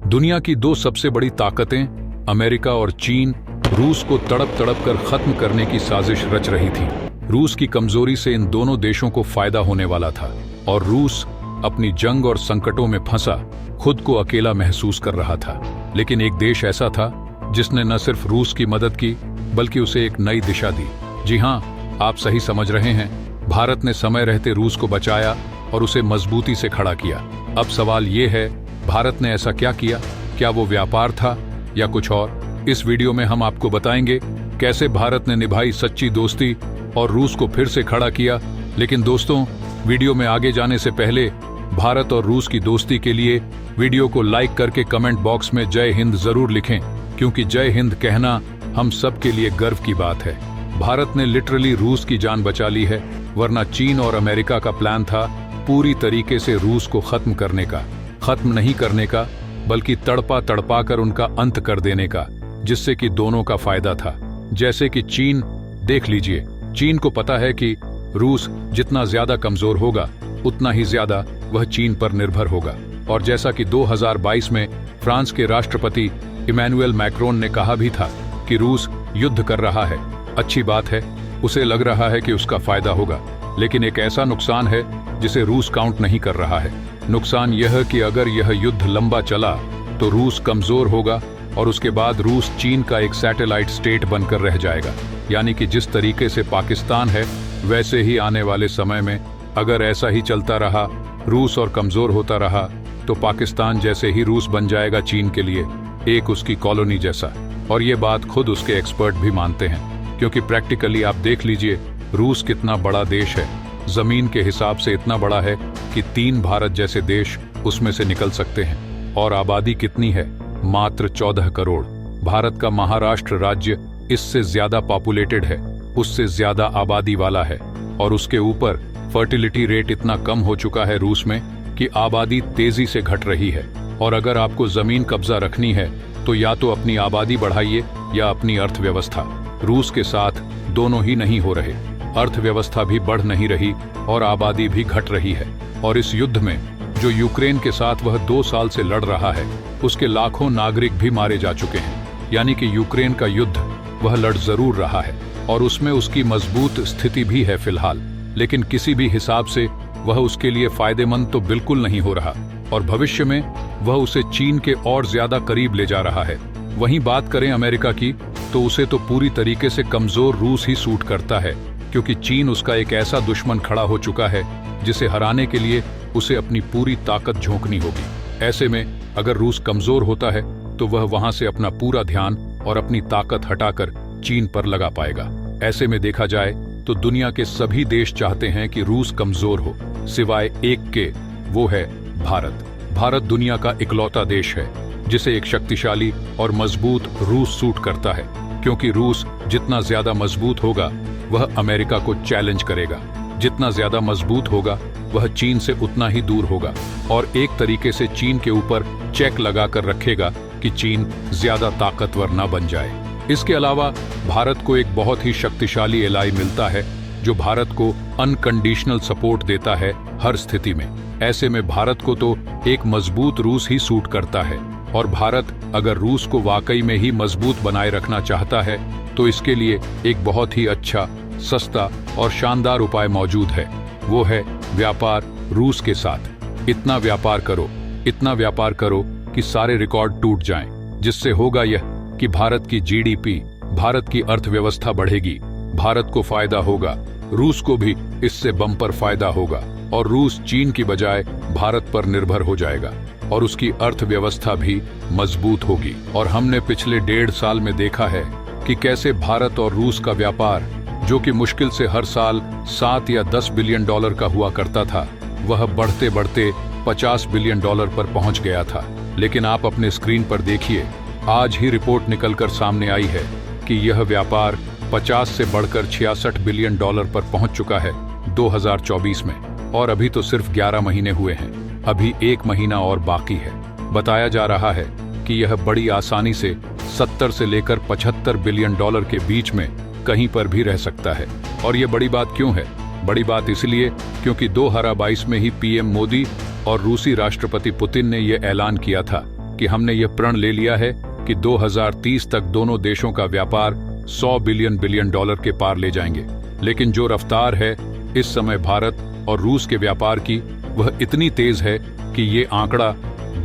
दुनिया की दो सबसे बड़ी ताकतें अमेरिका और चीन रूस को तड़प तड़प कर खत्म करने की साजिश रच रही थी। रूस की कमजोरी से इन दोनों देशों को फायदा होने वाला था और रूस अपनी जंग और संकटों में फंसा खुद को अकेला महसूस कर रहा था। लेकिन एक देश ऐसा था जिसने न सिर्फ रूस की मदद की बल्कि उसे एक नई दिशा दी। जी हां, आप सही समझ रहे हैं, भारत ने समय रहते रूस को बचाया और उसे मजबूती से खड़ा किया। अब सवाल ये है, भारत ने ऐसा क्या किया? क्या वो व्यापार था या कुछ और? इस वीडियो में हम आपको बताएंगे कैसे भारत ने निभाई सच्ची दोस्ती और रूस को फिर से खड़ा किया। लेकिन दोस्तों, वीडियो में आगे जाने से पहले भारत और रूस की दोस्ती के लिए वीडियो को लाइक करके कमेंट बॉक्स में जय हिंद जरूर लिखें, क्योंकि जय हिंद कहना हम सब के लिए गर्व की बात है। भारत ने लिटरली रूस की जान बचा ली है, वरना चीन और अमेरिका का प्लान था पूरी तरीके से रूस को खत्म करने का। खत्म नहीं करने का, बल्कि तड़पा तड़पा कर उनका अंत कर देने का, जिससे कि दोनों का फायदा था। जैसे कि चीन, देख लीजिए, चीन को पता है कि रूस जितना ज्यादा कमजोर होगा उतना ही ज्यादा वह चीन पर निर्भर होगा। और जैसा कि 2022 में फ्रांस के राष्ट्रपति इमैनुअल मैक्रोन ने कहा भी था कि रूस युद्ध कर रहा है, अच्छी बात है, उसे लग रहा है कि उसका फायदा होगा, लेकिन एक ऐसा नुकसान है जिसे रूस काउंट नहीं कर रहा है। नुकसान यह कि अगर यह युद्ध लंबा चला तो रूस कमजोर होगा और उसके बाद रूस चीन का एक सैटेलाइट स्टेट बनकर रह जाएगा। यानी कि जिस तरीके से पाकिस्तान है वैसे ही आने वाले समय में अगर ऐसा ही चलता रहा, रूस और कमजोर होता रहा, तो पाकिस्तान जैसे ही रूस बन जाएगा चीन के लिए, एक उसकी कॉलोनी जैसा। और ये बात खुद उसके एक्सपर्ट भी मानते हैं, क्योंकि प्रैक्टिकली आप देख लीजिए रूस कितना बड़ा देश है। जमीन के हिसाब से इतना बड़ा है कि 3 भारत जैसे देश उसमें से निकल सकते हैं। और आबादी कितनी है? मात्र 14 करोड़। भारत का महाराष्ट्र राज्य इससे ज्यादा पॉपुलेटेड है, उससे ज्यादा आबादी वाला है। और उसके ऊपर फर्टिलिटी रेट इतना कम हो चुका है रूस में कि आबादी तेजी से घट रही है। और अगर आपको जमीन कब्जा रखनी है तो या तो अपनी आबादी बढ़ाइए या अपनी अर्थव्यवस्था। रूस के साथ दोनों ही नहीं हो रहे, अर्थव्यवस्था भी बढ़ नहीं रही और आबादी भी घट रही है। और इस युद्ध में जो यूक्रेन के साथ वह 2 साल से लड़ रहा है, उसके लाखों नागरिक भी मारे जा चुके हैं। यानी कि यूक्रेन का युद्ध वह लड़ जरूर रहा है और उसमें उसकी मजबूत स्थिति भी है फिलहाल, लेकिन किसी भी हिसाब से वह उसके लिए फायदेमंद तो बिल्कुल नहीं हो रहा और भविष्य में वह उसे चीन के और ज्यादा करीब ले जा रहा है। वहीं बात करें अमेरिका की, तो उसे तो पूरी तरीके से कमजोर रूस ही सूट करता है, क्योंकि चीन उसका एक ऐसा दुश्मन खड़ा हो चुका है जिसे हराने के लिए उसे अपनी पूरी ताकत झोंकनी होगी। ऐसे में अगर रूस कमजोर होता है तो वह वहां से अपना पूरा ध्यान और अपनी ताकत हटाकर चीन पर लगा पाएगा। ऐसे में देखा जाए तो दुनिया के सभी देश चाहते हैं कि रूस कमजोर हो, सिवाय एक के, वो है भारत। भारत दुनिया का इकलौता देश है जिसे एक शक्तिशाली और मजबूत रूस सूट करता है, क्योंकि रूस जितना ज्यादा मजबूत होगा वह अमेरिका को चैलेंज करेगा, जितना ज्यादा मजबूत होगा वह चीन से उतना ही दूर होगा और एक तरीके से चीन के ऊपर चेक लगाकर रखेगा कि चीन ज्यादा ताकतवर न बन जाए। इसके अलावा भारत को एक बहुत ही शक्तिशाली एलाई मिलता है जो भारत को अनकंडीशनल सपोर्ट देता है हर स्थिति में। ऐसे में भारत को तो एक मजबूत रूस ही सूट करता है और भारत अगर रूस को वाकई में ही मजबूत बनाए रखना चाहता है तो इसके लिए एक बहुत ही अच्छा, सस्ता और शानदार उपाय मौजूद है। वो है व्यापार रूस के साथ। इतना व्यापार करो कि सारे रिकॉर्ड टूट जाएं, जिससे होगा यह कि भारत की जीडीपी, भारत की अर्थव्यवस्था बढ़ेगी, भारत को फायदा होगा, रूस को भी इससे बम्पर फायदा होगा और रूस चीन की बजाय भारत पर निर्भर हो जाएगा और उसकी अर्थव्यवस्था भी मजबूत होगी। और हमने पिछले 1.5 साल में देखा है कि कैसे भारत और रूस का व्यापार, जो कि मुश्किल से हर साल 7 या 10 बिलियन डॉलर का हुआ करता था, वह बढ़ते बढ़ते 50 बिलियन डॉलर पर पहुंच गया था। लेकिन आप अपने स्क्रीन पर देखिए, आज ही रिपोर्ट निकलकर सामने आई है कि यह व्यापार 50 से बढ़कर 66 बिलियन डॉलर पर पहुंच चुका है 2024 में। और अभी तो सिर्फ 11 महीने हुए हैं, अभी 1 महीना और बाकी है। बताया जा रहा है कि यह बड़ी आसानी से 70 से लेकर 75 बिलियन डॉलर के बीच में कहीं पर भी रह सकता है। और ये बड़ी बात क्यों है? बड़ी बात इसलिए क्योंकि 2022 में ही पीएम मोदी और रूसी राष्ट्रपति पुतिन ने यह ऐलान किया था कि हमने ये प्रण ले लिया है कि 2030 तक दोनों देशों का व्यापार 100 बिलियन डॉलर के पार ले जाएंगे। लेकिन जो रफ्तार है इस समय भारत और रूस के व्यापार की, वह इतनी तेज है कि ये आंकड़ा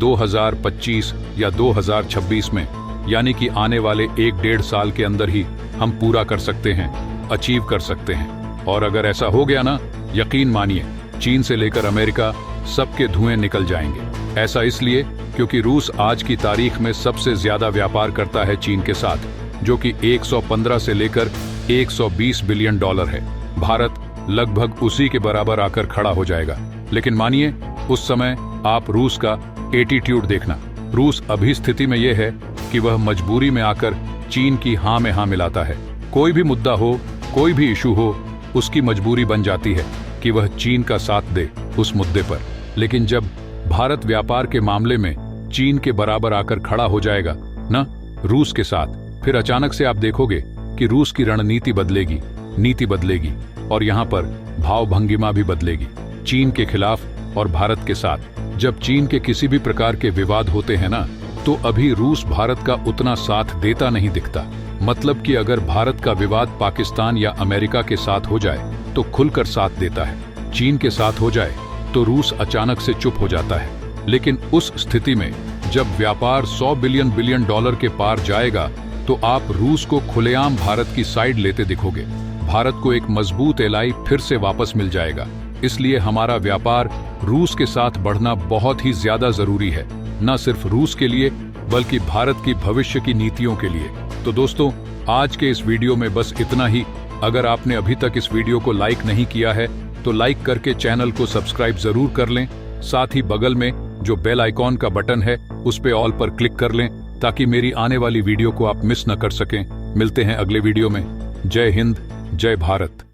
2025 या 2026 में, यानी कि आने वाले 1-1.5 साल के अंदर ही हम पूरा कर सकते हैं, अचीव कर सकते हैं। और अगर ऐसा हो गया ना, यकीन मानिए, चीन से लेकर अमेरिका सबके धुएं निकल जाएंगे। ऐसा इसलिए क्योंकि रूस आज की तारीख में सबसे ज्यादा व्यापार करता है चीन के साथ, जो कि 115 से लेकर 120 बिलियन डॉलर है। भारत लगभग उसी के बराबर आकर खड़ा हो जाएगा। लेकिन मानिए, उस समय आप रूस का एटीट्यूड देखना। रूस अभी स्थिति में यह है कि वह मजबूरी में आकर चीन की हाँ में हाँ मिलाता है। कोई भी मुद्दा हो, कोई भी इशू हो, उसकी मजबूरी बन जाती है कि वह चीन का साथ दे उस मुद्दे पर। लेकिन जब भारत व्यापार के मामले में चीन के बराबर आकर खड़ा हो जाएगा ना रूस के साथ, फिर अचानक से आप देखोगे कि रूस की रणनीति बदलेगी, नीति बदलेगी और यहाँ पर भाव भंगिमा भी बदलेगी चीन के खिलाफ और भारत के साथ। जब चीन के किसी भी प्रकार के विवाद होते हैं ना, तो अभी रूस भारत का उतना साथ देता नहीं दिखता। मतलब कि अगर भारत का विवाद पाकिस्तान या अमेरिका के साथ हो जाए तो खुलकर साथ देता है, चीन के साथ हो जाए तो रूस अचानक से चुप हो जाता है। लेकिन उस स्थिति में जब व्यापार 100 बिलियन डॉलर के पार जाएगा तो आप रूस को खुलेआम भारत की साइड लेते दिखोगे। भारत को एक मजबूत एलाई फिर से वापस मिल जाएगा। इसलिए हमारा व्यापार रूस के साथ बढ़ना बहुत ही ज्यादा जरूरी है, न सिर्फ रूस के लिए बल्कि भारत की भविष्य की नीतियों के लिए। तो दोस्तों, आज के इस वीडियो में बस इतना ही। अगर आपने अभी तक इस वीडियो को लाइक नहीं किया है तो लाइक करके चैनल को सब्सक्राइब जरूर कर लें। साथ ही बगल में जो बेल आइकॉन का बटन है उस पे ऑल पर क्लिक कर लें ताकि मेरी आने वाली वीडियो को आप मिस न कर सकें। मिलते हैं अगले वीडियो में। जय हिंद, जय भारत।